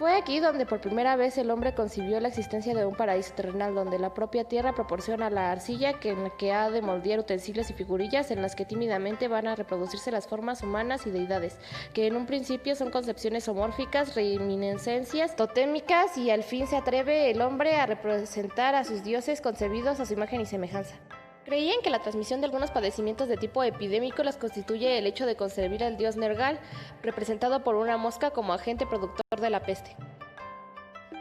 Fue aquí donde por primera vez el hombre concibió la existencia de un paraíso terrenal, donde la propia tierra proporciona la arcilla en la que ha de moldear utensilios y figurillas en las que tímidamente van a reproducirse las formas humanas y deidades, que en un principio son concepciones homórficas, reminiscencias totémicas, y al fin se atreve el hombre a representar a sus dioses concebidos a su imagen y semejanza. Creían que la transmisión de algunos padecimientos de tipo epidémico las constituye el hecho de concebir al dios Nergal, representado por una mosca, como agente productor de la peste.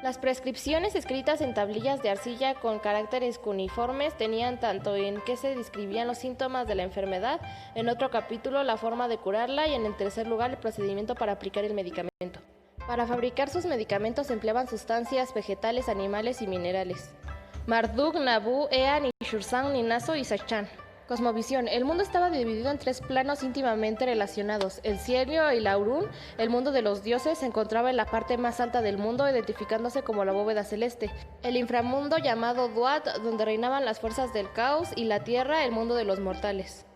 Las prescripciones escritas en tablillas de arcilla con caracteres cuneiformes tenían tanto en que se describían los síntomas de la enfermedad, en otro capítulo la forma de curarla y en el tercer lugar el procedimiento para aplicar el medicamento. Para fabricar sus medicamentos empleaban sustancias vegetales, animales y minerales. Marduk, Nabu, Ea, Nishursan, Ninazo y Sachan. Cosmovisión. El mundo estaba dividido en tres planos íntimamente relacionados. El cielo y la Urun, el mundo de los dioses, se encontraba en la parte más alta del mundo, identificándose como la bóveda celeste. El inframundo llamado Duat, donde reinaban las fuerzas del caos, y la tierra, el mundo de los mortales.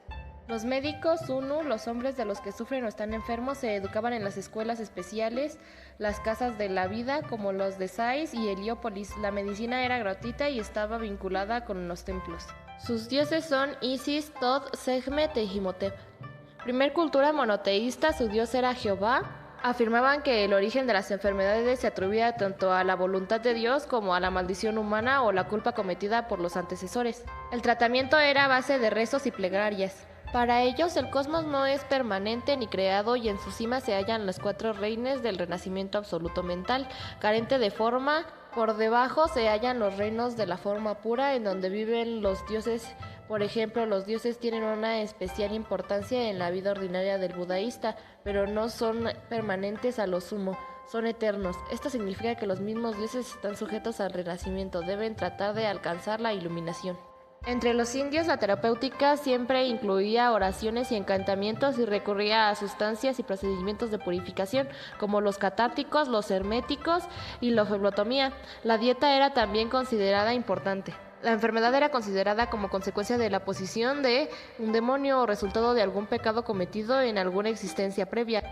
Los médicos, Unu, los hombres de los que sufren o están enfermos, se educaban en las escuelas especiales, las casas de la vida, como los de Sais y Heliópolis. La medicina era gratuita y estaba vinculada con los templos. Sus dioses son Isis, Tod, Sekhmet e Imhotep. Primer cultura monoteísta, su dios era Jehová. Afirmaban que el origen de las enfermedades se atribuía tanto a la voluntad de Dios como a la maldición humana o la culpa cometida por los antecesores. El tratamiento era a base de rezos y plegarias. Para ellos, el cosmos no es permanente ni creado, y en su cima se hallan los cuatro reinos del renacimiento absoluto mental, carente de forma. Por debajo se hallan los reinos de la forma pura, en donde viven los dioses. Por ejemplo, los dioses tienen una especial importancia en la vida ordinaria del budaísta, pero no son permanentes a lo sumo, son eternos. Esto significa que los mismos dioses están sujetos al renacimiento, deben tratar de alcanzar la iluminación. Entre los indios, la terapéutica siempre incluía oraciones y encantamientos y recurría a sustancias y procedimientos de purificación, como los catárticos, los herméticos y la feblotomía. La dieta era también considerada importante. La enfermedad era considerada como consecuencia de la posición de un demonio o resultado de algún pecado cometido en alguna existencia previa.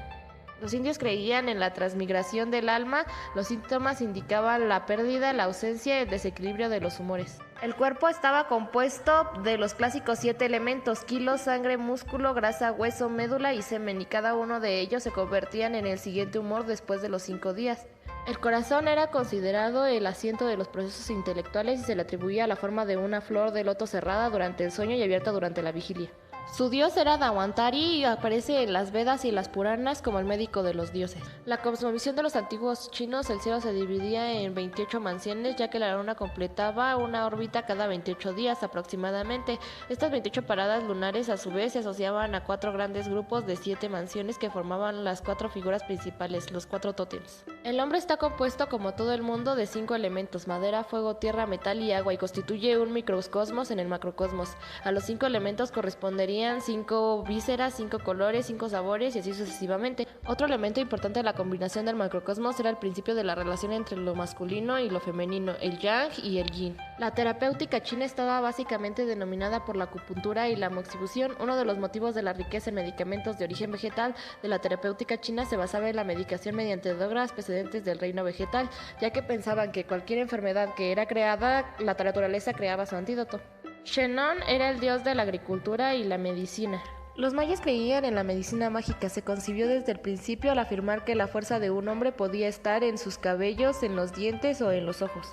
Los indios creían en la transmigración del alma. Los síntomas indicaban la pérdida, la ausencia y el desequilibrio de los humores. El cuerpo estaba compuesto de los clásicos 7 elementos: kilo, sangre, músculo, grasa, hueso, médula y semen, y cada uno de ellos se convertían en el siguiente humor después de los 5 días. El corazón era considerado el asiento de los procesos intelectuales y se le atribuía la forma de una flor de loto cerrada durante el sueño y abierta durante la vigilia. Su dios era Dawantari y aparece en las Vedas y las Puranas como el médico de los dioses. La cosmovisión de los antiguos chinos, el cielo se dividía en 28 mansiones, ya que la luna completaba una órbita cada 28 días aproximadamente. Estas 28 paradas lunares a su vez se asociaban a 4 grandes grupos de 7 mansiones que formaban las 4 figuras principales, los 4 tótems. El hombre está compuesto, como todo el mundo, de 5 elementos: madera, fuego, tierra, metal y agua, y constituye un microcosmos en el macrocosmos. A los 5 elementos corresponderían 5 vísceras, 5 colores, 5 sabores y así sucesivamente. Otro elemento importante de la combinación del macrocosmos era el principio de la relación entre lo masculino y lo femenino, el yang y el yin. La terapéutica china estaba básicamente denominada por la acupuntura y la moxibución. Uno de los motivos de la riqueza en medicamentos de origen vegetal de la terapéutica china se basaba en la medicación mediante drogas procedentes del reino vegetal, ya que pensaban que cualquier enfermedad que era creada, la naturaleza creaba su antídoto. Shennon era el dios de la agricultura y la medicina. Los mayas creían en la medicina mágica. Se concibió desde el principio al afirmar que la fuerza de un hombre podía estar en sus cabellos, en los dientes o en los ojos.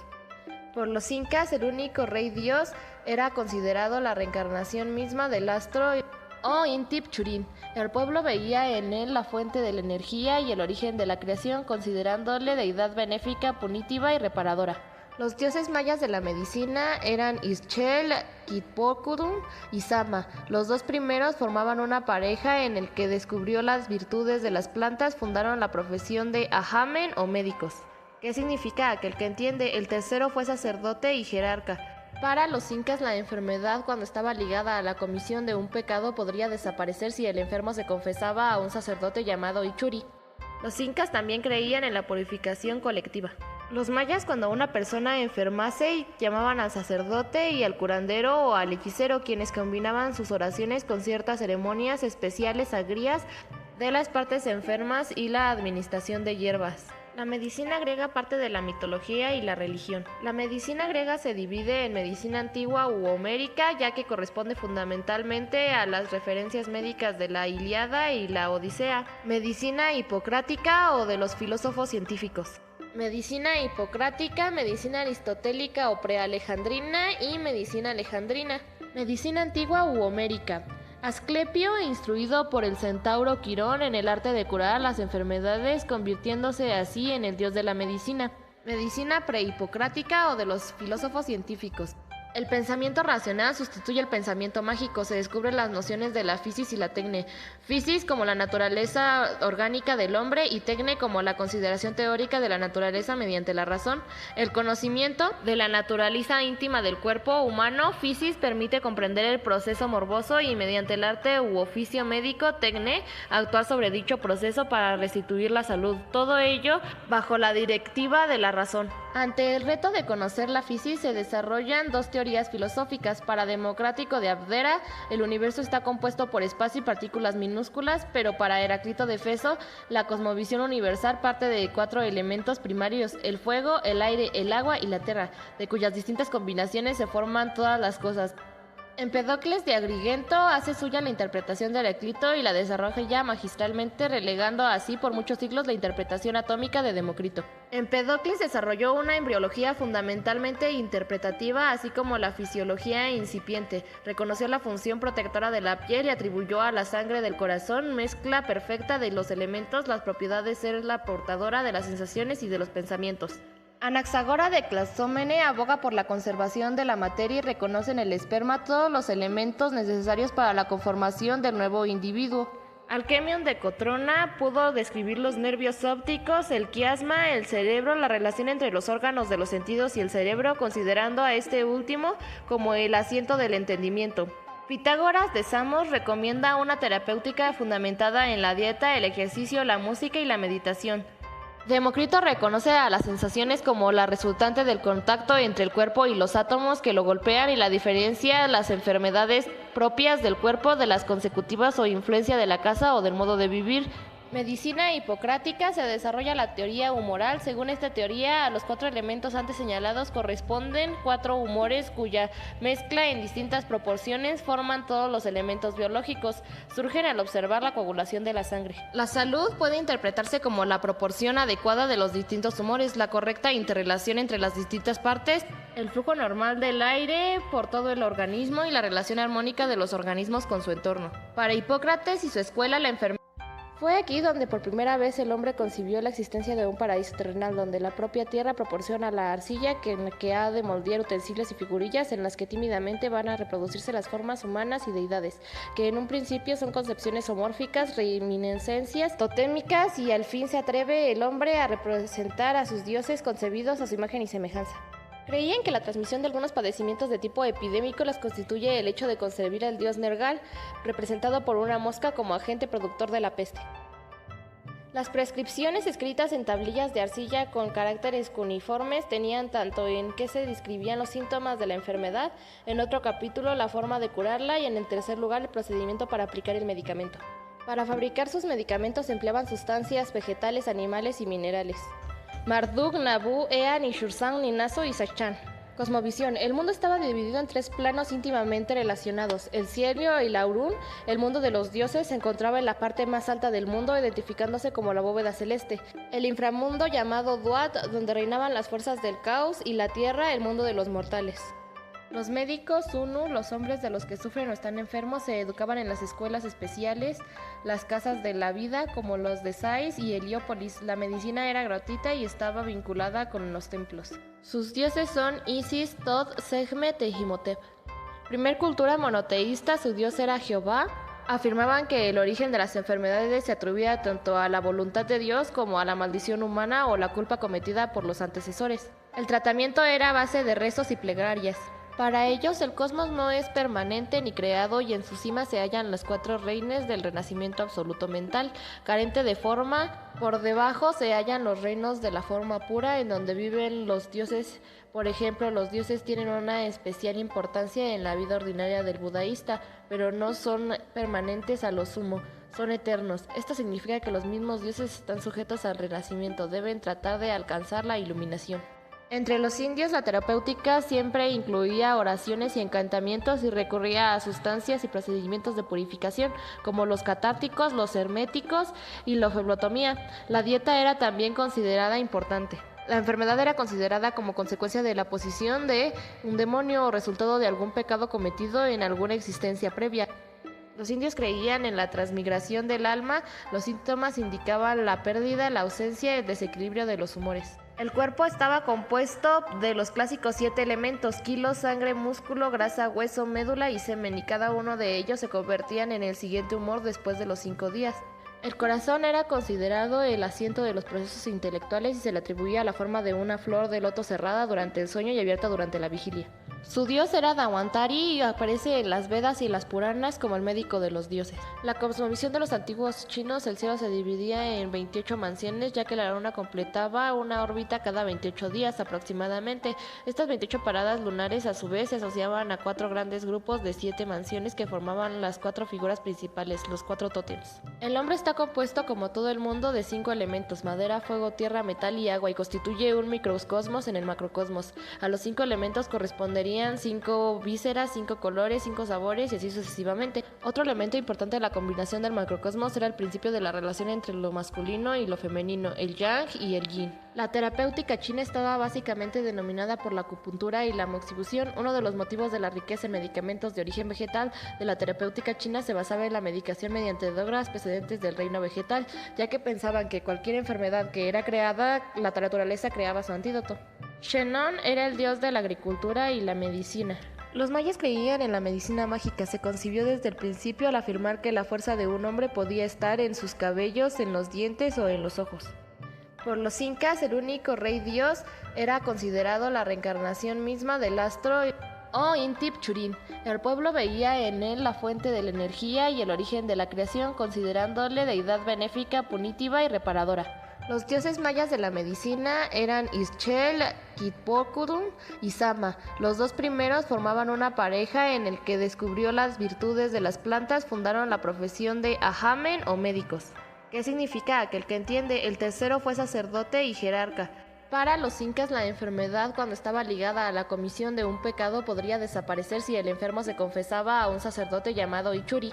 Por los incas, el único rey dios era considerado la reencarnación misma del astro o Intip Churin. El pueblo veía en él la fuente de la energía y el origen de la creación, considerándole deidad benéfica, punitiva y reparadora. Los dioses mayas de la medicina eran Ixchel, Quitpocudum y Sama. Los dos primeros formaban una pareja en el que descubrió las virtudes de las plantas. Fundaron la profesión de Ahamen o médicos. ¿Qué significa aquel que entiende? El tercero fue sacerdote y jerarca. Para los incas, la enfermedad, cuando estaba ligada a la comisión de un pecado, podría desaparecer si el enfermo se confesaba a un sacerdote llamado Ichuri. Los incas también creían en la purificación colectiva. Los mayas, cuando una persona enfermase, llamaban al sacerdote y al curandero o al hechicero, quienes combinaban sus oraciones con ciertas ceremonias especiales agrias de las partes enfermas y la administración de hierbas. La medicina griega parte de la mitología y la religión. La medicina griega se divide en medicina antigua u homérica, ya que corresponde fundamentalmente a las referencias médicas de la Ilíada y la Odisea. Medicina hipocrática o de los filósofos científicos. Medicina hipocrática, medicina aristotélica o prealejandrina y medicina alejandrina. Medicina antigua u homérica. Asclepio, instruido por el centauro Quirón en el arte de curar las enfermedades, convirtiéndose así en el dios de la medicina. Medicina prehipocrática o de los filósofos científicos. El pensamiento racional sustituye el pensamiento mágico, se descubren las nociones de la physis y la tecne. Physis como la naturaleza orgánica del hombre y tecne como la consideración teórica de la naturaleza mediante la razón. El conocimiento de la naturaleza íntima del cuerpo humano. Physis permite comprender el proceso morboso y mediante el arte u oficio médico, tecne, actuar sobre dicho proceso para restituir la salud. Todo ello bajo la directiva de la razón. Ante el reto de conocer la physis se desarrollan dos teorías filosóficas. Para Democrático de Abdera, el universo está compuesto por espacio y partículas minúsculas, pero para Heráclito de Éfeso, la cosmovisión universal parte de 4 elementos primarios: el fuego, el aire, el agua y la tierra, de cuyas distintas combinaciones se forman todas las cosas. Empedocles de Agrigento hace suya la interpretación de Heráclito y la desarrolla magistralmente, relegando así por muchos siglos la interpretación atómica de Demócrito. Empedocles desarrolló una embriología fundamentalmente interpretativa, así como la fisiología incipiente. Reconoció la función protectora de la piel y atribuyó a la sangre del corazón, mezcla perfecta de los elementos, las propiedades de ser la portadora de las sensaciones y de los pensamientos. Anaxagora de Clasómene aboga por la conservación de la materia y reconoce en el esperma todos los elementos necesarios para la conformación del nuevo individuo. Alquemión de Cotrona pudo describir los nervios ópticos, el quiasma, el cerebro, la relación entre los órganos de los sentidos y el cerebro, considerando a este último como el asiento del entendimiento. Pitágoras de Samos recomienda una terapéutica fundamentada en la dieta, el ejercicio, la música y la meditación. Demócrito reconoce a las sensaciones como la resultante del contacto entre el cuerpo y los átomos que lo golpean y la diferencia las enfermedades propias del cuerpo de las consecutivas o influencia de la casa o del modo de vivir. Medicina hipocrática se desarrolla la teoría humoral. Según esta teoría, a los 4 elementos antes señalados corresponden 4 humores cuya mezcla en distintas proporciones forman todos los elementos biológicos. Surgen al observar la coagulación de la sangre. La salud puede interpretarse como la proporción adecuada de los distintos humores, la correcta interrelación entre las distintas partes, el flujo normal del aire por todo el organismo y la relación armónica de los organismos con su entorno. Para Hipócrates y su escuela, la enfermedad fue aquí donde por primera vez el hombre concibió la existencia de un paraíso terrenal, donde la propia tierra proporciona la arcilla en la que ha de moldear utensilios y figurillas en las que tímidamente van a reproducirse las formas humanas y deidades, que en un principio son concepciones zoomórficas, reminiscencias totémicas, y al fin se atreve el hombre a representar a sus dioses concebidos a su imagen y semejanza. Creían que la transmisión de algunos padecimientos de tipo epidémico las constituye el hecho de concebir al dios Nergal, representado por una mosca, como agente productor de la peste. Las prescripciones escritas en tablillas de arcilla con caracteres cuneiformes tenían tanto en qué se describían los síntomas de la enfermedad, en otro capítulo la forma de curarla y en el tercer lugar el procedimiento para aplicar el medicamento. Para fabricar sus medicamentos se empleaban sustancias vegetales, animales y minerales. Marduk, Nabu, Ea, Nishursan, Ninazo y Sachan. Cosmovisión. El mundo estaba dividido en 3 planos íntimamente relacionados. El cielo y la Urún, el mundo de los dioses, se encontraba en la parte más alta del mundo, identificándose como la bóveda celeste. El inframundo llamado Duat, donde reinaban las fuerzas del caos, y la tierra, el mundo de los mortales. Los médicos, los hombres de los que sufren o están enfermos, se educaban en las escuelas especiales, las casas de la vida, como los de Sais y Heliópolis. La medicina era gratuita y estaba vinculada con los templos. Sus dioses son Isis, Thoth, Sekhmet e Imhotep. Primer cultura monoteísta, su dios era Jehová. Afirmaban que el origen de las enfermedades se atribuía tanto a la voluntad de Dios como a la maldición humana o la culpa cometida por los antecesores. El tratamiento era a base de rezos y plegarias. Para ellos, el cosmos no es permanente ni creado, y en su cima se hallan los 4 reinos del renacimiento absoluto mental, carente de forma. Por debajo se hallan los reinos de la forma pura, en donde viven los dioses. Por ejemplo, los dioses tienen una especial importancia en la vida ordinaria del budaísta, pero no son permanentes a lo sumo. son eternos. Esto significa que los mismos dioses están sujetos al renacimiento, deben tratar de alcanzar la iluminación. Entre los indios, la terapéutica siempre incluía oraciones y encantamientos y recurría a sustancias y procedimientos de purificación, como los catárticos, los herméticos y la feblotomía. La dieta era también considerada importante. La enfermedad era considerada como consecuencia de la posición de un demonio o resultado de algún pecado cometido en alguna existencia previa. Los indios creían en la transmigración del alma, los síntomas indicaban la pérdida, la ausencia y el desequilibrio de los humores. El cuerpo estaba compuesto de los clásicos 7 elementos: kilo, sangre, músculo, grasa, hueso, médula y semen, y cada uno de ellos se convertían en el siguiente humor después de los 5 días. El corazón era considerado el asiento de los procesos intelectuales y se le atribuía la forma de una flor de loto cerrada durante el sueño y abierta durante la vigilia. Su dios era Dhanvantari y aparece en las Vedas y las Puranas como el médico de los dioses. La cosmovisión de los antiguos chinos, el cielo se dividía en 28 mansiones, ya que la luna completaba una órbita cada 28 días aproximadamente. Estas 28 paradas lunares a su vez se asociaban a 4 grandes grupos de 7 mansiones que formaban las 4 figuras principales, los 4 tótems. El hombre está compuesto, como todo el mundo, de 5 elementos: madera, fuego, tierra, metal y agua, y constituye un microcosmos en el macrocosmos. A los 5 elementos corresponderían 5 vísceras, 5 colores, 5 sabores y así sucesivamente. Otro elemento importante de la combinación del macrocosmos era el principio de la relación entre lo masculino y lo femenino, el yang y el yin. La terapéutica china estaba básicamente denominada por la acupuntura y la moxibución. Uno de los motivos de la riqueza en medicamentos de origen vegetal de la terapéutica china se basaba en la medicación mediante drogas procedentes del reino vegetal, ya que pensaban que cualquier enfermedad que era creada, la naturaleza creaba su antídoto. Shenong era el dios de la agricultura y la medicina. Los mayas creían en la medicina mágica. Se concibió desde el principio al afirmar que la fuerza de un hombre podía estar en sus cabellos, en los dientes o en los ojos. Por los incas, el único rey dios era considerado la reencarnación misma del astro o Intip Churin. El pueblo veía en él la fuente de la energía y el origen de la creación, considerándole deidad benéfica, punitiva y reparadora. Los dioses mayas de la medicina eran Ixchel, Quetzalcóatl y Sama. Los dos primeros formaban una pareja en el que descubrió las virtudes de las plantas, fundaron la profesión de Ahamen o médicos. ¿Qué significa aquel que entiende? El tercero fue sacerdote y jerarca. Para los incas, la enfermedad, cuando estaba ligada a la comisión de un pecado, podría desaparecer si el enfermo se confesaba a un sacerdote llamado Ichuri.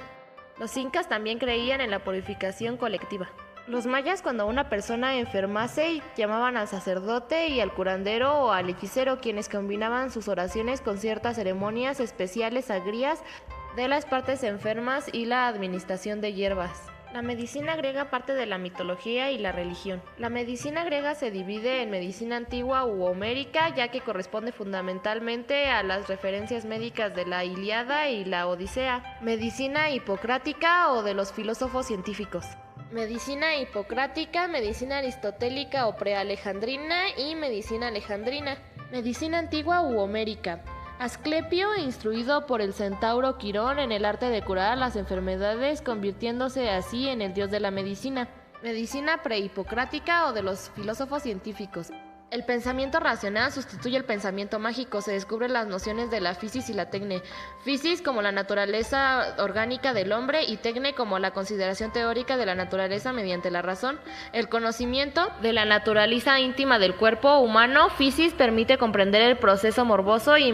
Los incas también creían en la purificación colectiva. Los mayas, cuando una persona enfermase, llamaban al sacerdote y al curandero o al hechicero, quienes combinaban sus oraciones con ciertas ceremonias especiales agrias de las partes enfermas y la administración de hierbas. La medicina griega parte de la mitología y la religión. La medicina griega se divide en medicina antigua u homérica, ya que corresponde fundamentalmente a las referencias médicas de la Ilíada y la Odisea. Medicina hipocrática o de los filósofos científicos. Medicina hipocrática, medicina aristotélica o prealejandrina y medicina alejandrina. Medicina antigua u homérica. Asclepio, instruido por el centauro Quirón en el arte de curar las enfermedades, convirtiéndose así en el dios de la medicina. Medicina prehipocrática o de los filósofos científicos. El pensamiento racional sustituye el pensamiento mágico. Se descubren las nociones de la physis y la tecne. Physis como la naturaleza orgánica del hombre y tecne como la consideración teórica de la naturaleza mediante la razón. El conocimiento de la naturaleza íntima del cuerpo humano. Physis permite comprender el proceso morboso y